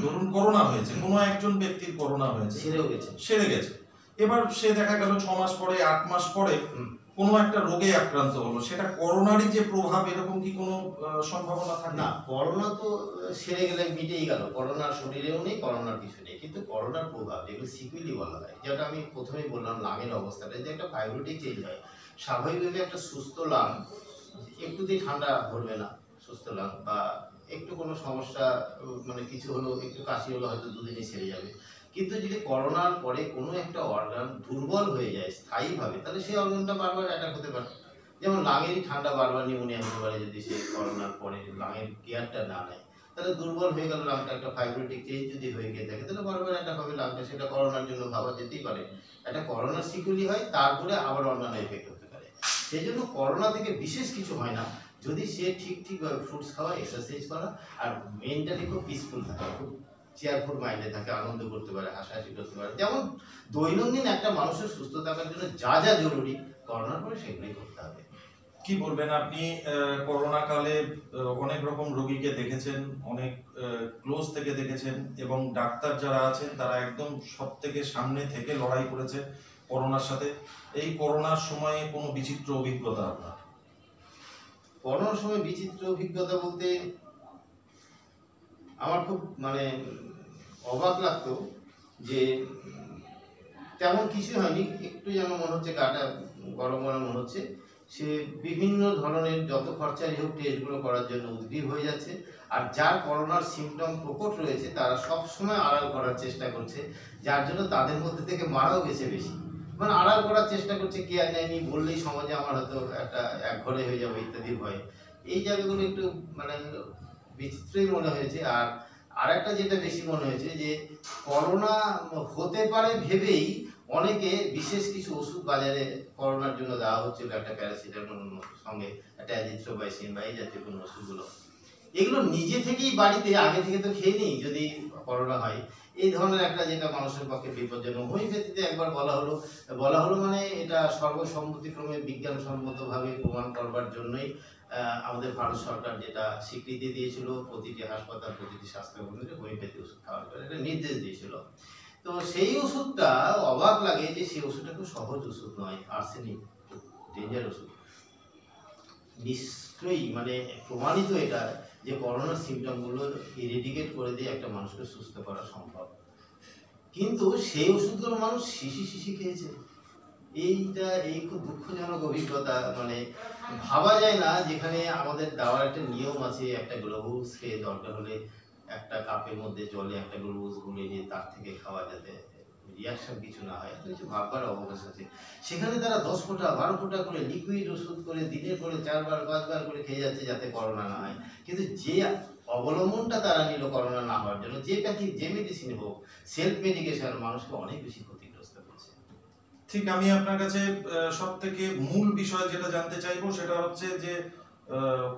ধরুন করোনা হয়েছে, কোনো একজন ব্যক্তির করোনা হয়েছে, সেরে গেছে, এবার সে দেখা গেল 6 মাস পরে 8 মাস পরে কোনো একটা রোগে আক্রান্ত হলো, সেটা করোনারই যে প্রভাব, এরকম কি কোনো সম্ভাবনা থাকে? না, করোনা তো সেরে গেলে মিটেই গেল, করোনার শরীরেও নেই, করোনার কিছু নেই, কিন্তু করোনার প্রভাব যেগুলো সিকুয়েলি বলা হয়, যেটা আমি প্রথমেই বললাম লাংয়ের অবস্থাটা যে একটা ফাইব্রোটিক চেঞ্জ হয়। স্বাভাবিকভাবে একটা সুস্থ লাং একটুতেই ঠান্ডা ধরবে না, সুস্থ লাং বা একটু কোনো সমস্যা মানে কিছু হলো, একটু কাশি হলো, হয়তো দুদিনই সেরে যাবে। কিন্তু যদি করোনার পরে কোনো একটা অর্গান দুর্বল হয়ে যায় স্থায়ীভাবে, তাহলে সেই অর্গানটা বারবার অ্যাটাক হতে পারে। যেমন লাঙেরই ঠান্ডা বারবার নিউমোনিয়া হতে পারে যদি সে করোনার পরে লাঙের কেয়ারটা না নেয়, তাহলে দুর্বল হয়ে গেল লাংটা, একটা ফাইব্রোটিক চেঞ্জ যদি হয়ে গিয়ে থাকে তাহলে বারবার অ্যাটাক হবে লাংটা, সেটা করোনার জন্য ভাবা যেতেই পারে। একটা করোনার সিকুয়েলি হয়, তারপরে আবার অন্যান্য এফেক্ট হতে পারে। সেই জন্য করোনা থেকে বিশেষ কিছু হয় না যদি সে ঠিকভাবে ফ্রুটস খাওয়া, এক্সারসাইজ করা আর মেন্টালি খুব পিসফুল থাকে, খুব চেয়ারফুল মাইন্ডে থাকে, আনন্দ করতে পারে, হাসাহাসি করতে পারে। যেমন দৈনন্দিন একটা মানুষের সুস্থ থাকার জন্য যা যা জরুরি করোনার পরে সেগুলোই করতে হবে। কি বলবেন আপনি, করোনা কালে অনেক রকম রোগীকে দেখেছেন, অনেক ক্লোজ থেকে দেখেছেন, এবং ডাক্তার যারা আছেন তারা একদম সব থেকে সামনে থেকে লড়াই করেছে করোনার সাথে। এই করোনার সময়ে কোনো বিচিত্র অভিজ্ঞতা আপনার? করোনার সময় বিচিত্র অভিজ্ঞতা বলতে আমার খুব মানে অবাক লাগতো যে তেমন কিছু হয়নি, একটু যেন মনে হচ্ছে গাটা গরম গরম মনে হচ্ছে, সে বিভিন্ন ধরনের যত খরচাই হোক টেস্টগুলো করার জন্য উদ্গ্রীব হয়ে যাচ্ছে। আর যার করোনার সিমটম প্রকট রয়েছে তারা সব সময় আড়াল করার চেষ্টা করছে, যার জন্য তাদের মধ্যে থেকে মারাও গেছে বেশি। মানে আড়াল করার চেষ্টা করছে, কেয়ার নেয়নি, বললেই সমাজে আমার হয়তো একটা একঘরে হয়ে যাবে ইত্যাদি ভয়। এই জায়গাগুলো একটু মানে বিচিত্রই মনে হয়েছে। আর আরেকটা যেটা বেশি মনে হয়েছে যে করোনা হতে পারে ভেবেই অনেকে বিশেষ কিছু ওষুধ বাজারে করোনার জন্য দেওয়া হচ্ছিল, একটা প্যারাসিটামল সঙ্গে একটা অ্যাজিথ্রোমাইসিন বা এই জাতীয় কোনো ওষুধগুলো, এগুলো নিজে থেকেই বাড়িতে আগে থেকে তো খেয়ে নিই যদি করোনা হয়, এই ধরনের একটা যেটা মানুষের পক্ষে বিপজ্জনক। হোমিওপ্যাথিতে একবার বলা হলো মানে এটা সর্বসম্মতিক্রমে বিজ্ঞানসম্মতভাবে প্রমাণ করবার জন্যই আমাদের ভারত সরকার যেটা স্বীকৃতি দিয়েছিল প্রতিটি হাসপাতাল, প্রতিটি স্বাস্থ্যকেন্দ্রে হোমিওপ্যাথি ওষুধ খাওয়ার জন্য একটা নির্দেশ দিয়েছিল। তো সেই ওষুধটা অবাক লাগে যে সেই ওষুধটা খুব সহজ ওষুধ নয়, আর্সেনিক, ডেঞ্জার ওষুধ। নিশ্চয়ই মানে প্রমাণিত এটা যে করোনার সিমটমগুলো ইরেডিকেট করে দিয়ে একটা মানুষকে সুস্থ করা সম্ভব, কিন্তু সেই ওষুধগুলো মানুষ শিশি খেয়েছে। এই খুব দুঃখজনক অভিজ্ঞতা। মানে ভাবা যায় না, যেখানে আমাদের দেওয়ার একটা নিয়ম আছে, একটা গ্লুকোজ খেয়ে দরকার হলে একটা কাপের মধ্যে জলে একটা গ্লুকোজ গুলে নিয়ে তার থেকে খাওয়া, যাতে রিয়াকশন কিছু না হয়, কিছু ভাববার অবকাশ আছে। সেখানে তারা 10 ফোঁটা 12 ফোঁটা করে লিকুইড ওষুধ করে দিনের পরে 4 বার 5 বার করে খেয়ে যাচ্ছে যাতে করোনা না হয়। কিন্তু যে অবলম্বনটা তারা নিল করোনা না হওয়ার জন্য, যে মেডিসিন হোক, সেলফ মেডিকেশন মানুষকে অনেক বেশি ক্ষতিগ্রস্ত করছে। ঠিক, আমি আপনার কাছে সব থেকে মূল বিষয় যেটা জানতে চাইবো সেটা হচ্ছে যে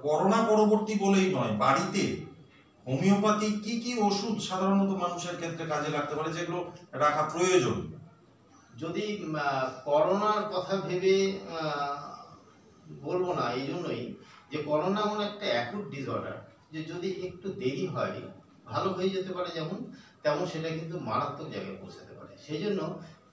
করোনা পরবর্তী বলেই নয়, বাড়িতে হোমিওপ্যাথি কি ওষুধ সাধারণত মানুষের ক্ষেত্রে কাজে লাগতে পারে, যেগুলো রাখা প্রয়োজন? যদি করোনার কথা ভেবে বলবো না, এই জন্যই যে করোনা এমন একটা অ্যাকুট ডিসঅর্ডার যে যদি একটু দেরি হয় ভালো হয়ে যেতে পারে যেমন, তেমন সেটা কিন্তু মারাত্মক জায়গায় পৌঁছাতে পারে। সেই জন্য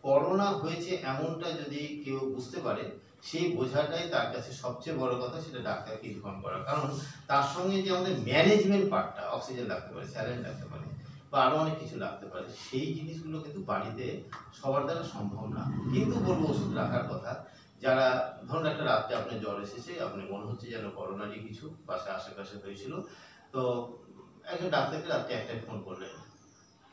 করোনা হয়েছে এমনটা যদি কেউ বুঝতে পারে, সেই বোঝাটাই তার কাছে সবচেয়ে বড় কথা, সেটা ডাক্তারকে ইনফর্ম করা। কারণ তার সঙ্গে যে আমাদের ম্যানেজমেন্ট পার্টটা, অক্সিজেন লাগতে পারে, স্যালাইন লাগতে পারে, বা আরও অনেক কিছু লাগতে পারে, সেই জিনিসগুলো কিন্তু বাড়িতে সবার দ্বারা সম্ভব না। কিন্তু বলবো ওষুধ রাখার কথা। যারা ধরুন একটা রাত্রে আপনার জ্বর এসেছে, আপনি মনে হচ্ছে যেন করোনারই কিছু বাসায় আশেপাশে হয়েছিল, তো একজন ডাক্তারকে রাত্রে একটাই ফোন করলেন।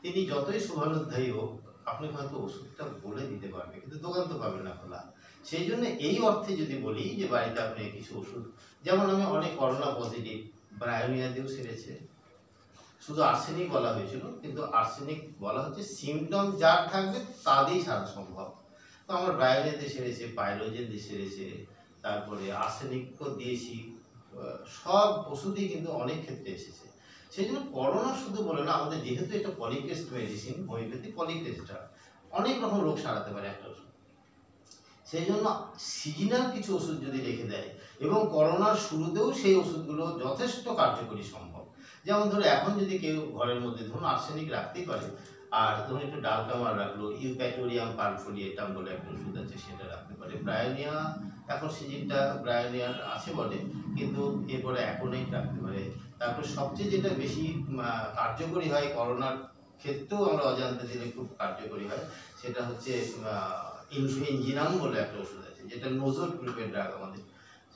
তিনি যতই শুভানুধ্যায়ী হোক, আপনি হয়তো ওষুধটা বলে দিতে পারবে, কিন্তু দোকান তো পাবেন না খোলা। সেই জন্য এই অর্থে যদি বলি যে বাড়িতে আপনি কিছু ওষুধ, যেমন আমি অনেক করোনা পজিটিভ ব্রায়োনিয়া দিয়েও সেরেছে, শুধু আর্সেনিক বলা হয়েছিল, কিন্তু আর্সেনিক বলা হচ্ছে সিমটম যার থাকবে তাদেরই সারা সম্ভব। তো আমার ব্রায়োনিয়াতে সেরেছে, পাইরোজেন দিয়ে সেরেছে, তারপরে আর্সেনিকও দিয়েছি, সব ওষুধই কিন্তু অনেক ক্ষেত্রে এসেছে। সেই জন্য করোনা শুধু বলে না, আমাদের যেহেতু এটা পলিক্রেস্ট মেডিসিন, হোমিওপ্যাথি পলিক্রেস্টটা অনেক রকম রোগ সারাতে পারে একটা ওষুধ। সেই জন্য সিজনাল কিছু ওষুধ যদি রেখে দেয়, এবং করোনার শুরুতেও সেই ওষুধগুলো যথেষ্ট কার্যকরী সম্ভব। যেমন ধরো এখন যদি কেউ ঘরের মধ্যে ধরুন আর্সেনিক রাখতেই পারে, আর ধরুন একটু ডালকামার রাখলো, ইউপ্যাটোরিয়াম পারফোলিয়েটাম বলে একটা ওষুধ আছে, সেটা রাখতে পারে। ব্রায়োনিয়া এখন সিজনটা ব্রায়োনিয়ার আছে বলে, কিন্তু এরপরে অ্যাকোনাইট রাখতে পারে। তারপর সবচেয়ে যেটা বেশি কার্যকরী হয় করোনার ক্ষেত্রেও, আমরা অজান্তে দিলে খুব কার্যকরী হয়, সেটা হচ্ছে ইনফ্লুয়েঞ্জিনাম বলে একটা ওষুধ আছে, যেটা নোজল গ্রুপের ড্রাগ আমাদের।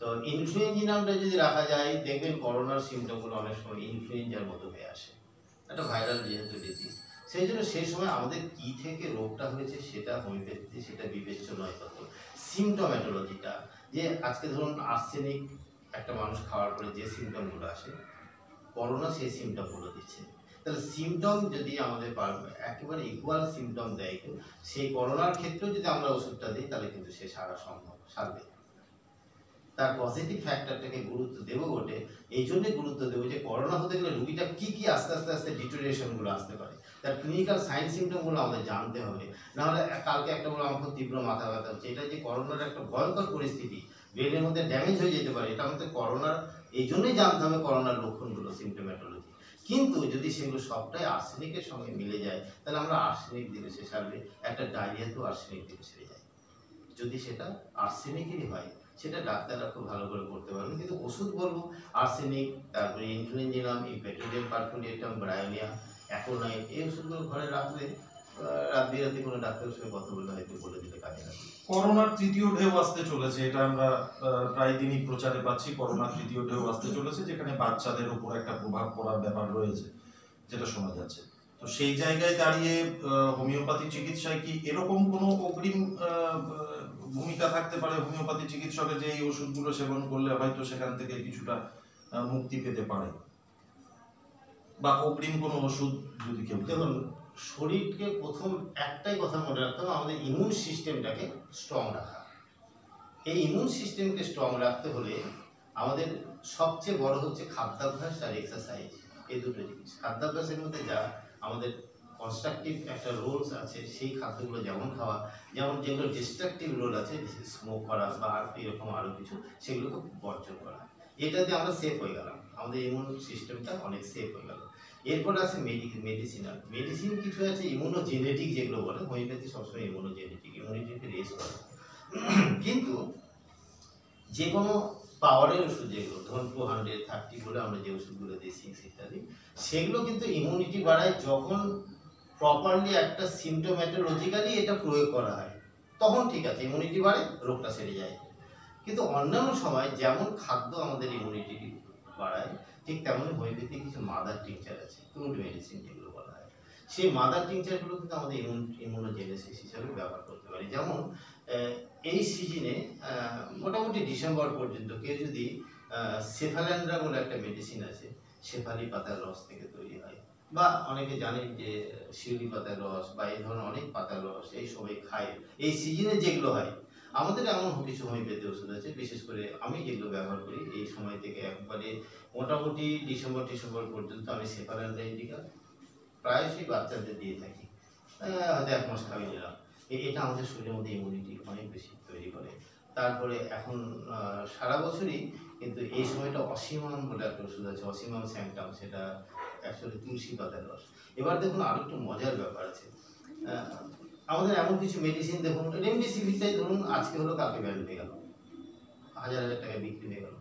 তো ইনফ্লুয়েঞ্জিনামটা যদি রাখা যায়, দেখবেন করোনার সিমটমগুলো অনেক সময় ইনফ্লুয়েঞ্জার মতো হয়ে আসে, একটা ভাইরাল যেহেতু ডিজিজ। সেই জন্য সেই সময় আমাদের কি থেকে রোগটা হয়েছে সেটা হোমিওপ্যাথিতে সেটা বিবেচ্য নয়, তত সিমটোম্যাটোলজিটা। যে আজকে ধরুন আর্সেনিক একটা মানুষ খাওয়ার পরে যে সিমটমগুলো আসে, করোনা সেই সিমটমগুলো দিচ্ছে। তাহলে সিমটম যদি আমাদের একেবারে ইকুয়াল সিমটম দেয় কেউ, সেই করোনার ক্ষেত্রেও যদি আমরা ওষুধটা দিই, তাহলে কিন্তু সে সারা সম্ভব, সারবে। তার পজিটিভ ফ্যাক্টরটাকে গুরুত্ব দেবো বটে, এই জন্য গুরুত্ব দেবো যে করোনা হতে গেলে রুগীটা কি কি আস্তে আস্তে আস্তে ডিটোরিয়েশনগুলো আসতে পারে, তার ক্লিনিক্যাল সাইন সিমটমগুলো আমাদের জানতে হবে। নাহলে কালকে একটা বলে আমার খুব তীব্র মাথা ব্যথা হচ্ছে, এটা যে করোনার একটা ভয়ঙ্কর পরিস্থিতি, ব্রেনের মধ্যে ড্যামেজ হয়ে যেতে পারে, এটা আমাদের করোনার এই জন্যই জানতে হবে করোনার লক্ষণগুলো, সিমটোম্যাটোলজি। কিন্তু যদি সেগুলো সবটাই আর্সেনিকের সঙ্গে মিলে যায়, তাহলে আমরা আর্সেনিক দিলে সে সারবে, একটা ডায়রিয়াতেও আর্সেনিক দিলে সেরে যায়। যদি সেটা আর্সেনিকেরই হয়, সেটা ডাক্তাররা খুব ভালো করে করতে পারবেন। কিন্তু ওষুধ বলবো আর্সেনিক, তারপরে ইনফ্লুয়েঞ্জিনাম, ইউপ্যাটোরিয়াম পারফোলিয়েটাম, ব্রায়োনিয়া, অ্যাকোনাইট, এই ওষুধগুলো ঘরে রাখলে রাত বিরাতে কোনো ডাক্তারের সঙ্গে কথা বলে হয়তো বলে দিলে কাজে লাগবে। করোনার তৃতীয় ঢেউ আসতে চলেছে, এটা আমরা প্রায় দিনই প্রচারে পাচ্ছি। করোনার তৃতীয় ঢেউ আসতে চলেছে, যেখানে বাচ্চাদের উপর একটা প্রভাব পড়ার ব্যাপার রয়েছে, যেটা শোনা যাচ্ছে। তো সেই জায়গায় দাঁড়িয়ে হোমিওপ্যাথি চিকিৎসায় কি এরকম কোনো অগ্রিম ভূমিকা থাকতে পারে হোমিওপ্যাথি চিকিৎসকের, যে এই ওষুধগুলো সেবন করলে হয়তো সেখান থেকে কিছুটা মুক্তি পেতে পারে, বা অগ্রিম কোনো ওষুধ যদি কেউ? দেখুন, শরীরকে প্রথম একটাই কথা মনে রাখতে হবে, আমাদের ইমিউন সিস্টেমটাকে স্ট্রং রাখা। এই ইমিউন সিস্টেমকে স্ট্রং রাখতে হলে আমাদের সবচেয়ে বড় হচ্ছে খাদ্যাভ্যাস আর এক্সারসাইজ, এই দুটো জিনিস। খাদ্যাভ্যাসের মধ্যে যা আমাদের কনস্ট্রাকটিভ একটা রোলস আছে, সেই খাদ্যগুলো যেমন খাওয়া, যেমন যেগুলো ডিস্ট্রাকটিভ রোল আছে, স্মোক করা বা আর এরকম আরও কিছু, সেগুলোকে বর্জন করা। এটাতে আমরা সেফ হয়ে গেলাম, আমাদের ইমিউন সিস্টেমটা অনেক সেফ হয়ে গেল। এরপরে আছে মেডিসিনাল। মেডিসিন কিছু আছে ইমিউনোজেনেটিক, যেগুলো বলে হোমিওপ্যাথি সবসময় ইমিউনোজেনেটিক, ইমিউনিটিকে রেজ করে। কিন্তু যে কোনো পাওয়ারের ওষুধ, যেগুলো ধরুন 200, 30 বলে আমরা যে ওষুধগুলো দিই, 6 ইত্যাদি, সেগুলো কিন্তু ইমিউনিটি বাড়ায় যখন প্রপারলি একটা সিমটোম্যাটোলজিক্যালি এটা প্রয়োগ করা হয়, তখন ঠিক আছে, ইমিউনিটি বাড়ে, রোগটা সেরে যায়। কিন্তু অন্যান্য সময় যেমন খাদ্য আমাদের ইমিউনিটি বাড়ায়, ঠিক তেমনই হোমিওপ্যাথি কিছু মাদার টিংচার আছে, রুট মেডিসিন যেগুলো বলা হয়, সেই মাদার টিংচারগুলো কিন্তু আমাদের ইমিউনোজেনেসিস হিসাবে ব্যবহার করতে পারি। যেমন এই সিজনে মোটামুটি ডিসেম্বর পর্যন্ত কেউ যদি সেফাল্যান্ড্রা বলে একটা মেডিসিন আছে, শেফালি পাতার রস থেকে তৈরি হয়, বা অনেকে জানেন যে শিউলি পাতার রস বা এই ধরনের অনেক পাতার রস, এই সবাই খায় এই সিজনে যেগুলো হয়। আমাদের এমন কিছু হোমিওপ্যাথি ওষুধ আছে, বিশেষ করে আমি যেগুলো ব্যবহার করি এই সময় থেকে একবারে মোটামুটি ডিসেম্বর পর্যন্ত, আমি সেফাল্যান্ড্রা ইন্ডিকা প্রায়শই বাচ্চাদের দিয়ে থাকি, হয়তো 1 মাস খাইয়ে নিলাম। এটা আমাদের শরীরের মধ্যে ইমিউনিটি অনেক বেশি তৈরি করে। তারপরে এখন সারা বছরই কিন্তু এই সময়টা অসীমম বলে একটা ওষুধ আছে, অসীমম স্যাংটাম, সেটা অ্যাকচুয়ালি তুলসী পাতার রস। এবার দেখুন আরো একটু মজার ব্যাপার আছে, আমাদের এমন কিছু মেডিসিন দেখুন, রেমডেসিভিরটাই ধরুন আজকে হলো কালকে ব্যান্ড হয়ে গেল, হাজার হাজার টাকা বিক্রি হয়ে গেল,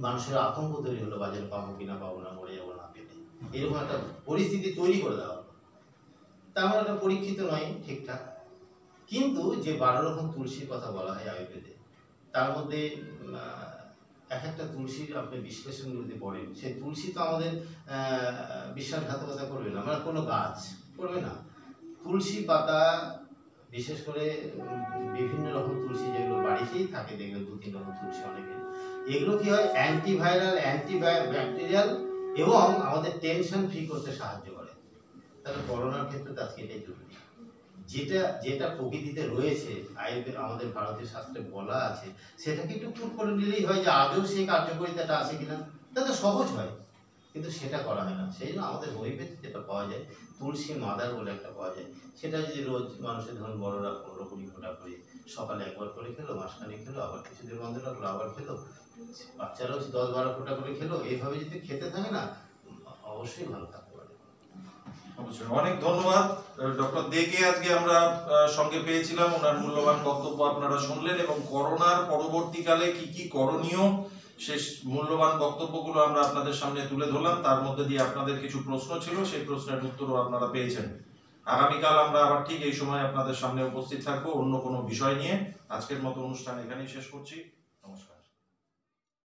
মানুষের আতঙ্ক তৈরি হলো বাজারে পাবো কিনা, পাবো না, মরে যাবো না পেটে, এরকম একটা পরিস্থিতি তৈরি করে দেওয়া হলো। তা আমরা একটা পরীক্ষিত নয় ঠিকঠাক, কিন্তু যে 12 রকম তুলসীর কথা বলা হয় আয়ুর্বেদে, তার মধ্যে এক একটা তুলসীর আপনি বিশ্লেষণগুলোতে পড়েন, সেই তুলসী তো আমাদের বিশ্বাসঘাতকতা করবে না, আমরা কোনো গাছ করবে না। তুলসী পাতা বিশেষ করে বিভিন্ন রকম তুলসী যেগুলো বাড়িতেই থাকে, দেখবেন 2-3 রকম তুলসী অনেকের, এগুলো কি হয় অ্যান্টিভাইরাল, অ্যান্টিব্যাকটেরিয়াল এবং আমাদের টেনশন ফ্রি করতে সাহায্য করে। তাহলে করোনার ক্ষেত্রে তো আজকে এটাই জরুরি, যেটা যেটা প্রকৃতিতে রয়েছে, আয়ুর্বেদ আমাদের ভারতীয় শাস্ত্রে বলা আছে, সেটাকে একটু টুক করে নিলেই হয়, যে আদৌ সেই কার্যকারিতাটা আছে কিনা, তাতে সহজ হয়, কিন্তু সেটা করা হয় না। সেই জন্য আমাদের হোমিওপ্যাথি যেটা পাওয়া যায়, তুলসী মাদার বলে একটা পাওয়া যায়, সেটা যদি রোজ মানুষের ধরুন বড়রা 15-20 ফোঁটা করে সকালে একবার করে খেলো, মাসখানেক খেলো, আবার কিছুদিন বন্ধ রাখলো, আবার খেলো, বাচ্চারাও 10-12 ফোঁটা করে খেলো, এইভাবে যদি খেতে থাকে না, অবশ্যই ভালো থাকতে পারে। অবশ্যই অনেক ধন্যবাদ ডক্টর দেকে, আজকে আমরা সঙ্গে পেয়েছিলাম, ওনার মূল্যবান বক্তব্য আপনারা শুনলেন এবং করোনার পরবর্তীকালে কি কি করণীয় শেষ মূল্যবান বক্তব্যগুলো আমরা আপনাদের সামনে তুলে ধরলাম। তার মধ্যে দিয়ে আপনাদের কিছু প্রশ্ন ছিল, সেই প্রশ্নের উত্তরও আপনারা পেয়েছেন। আগামীকাল আমরা আবার ঠিক এই সময় আপনাদের সামনে উপস্থিত থাকবো অন্য কোনো বিষয় নিয়ে। আজকের মতো অনুষ্ঠান এখানেই শেষ করছি।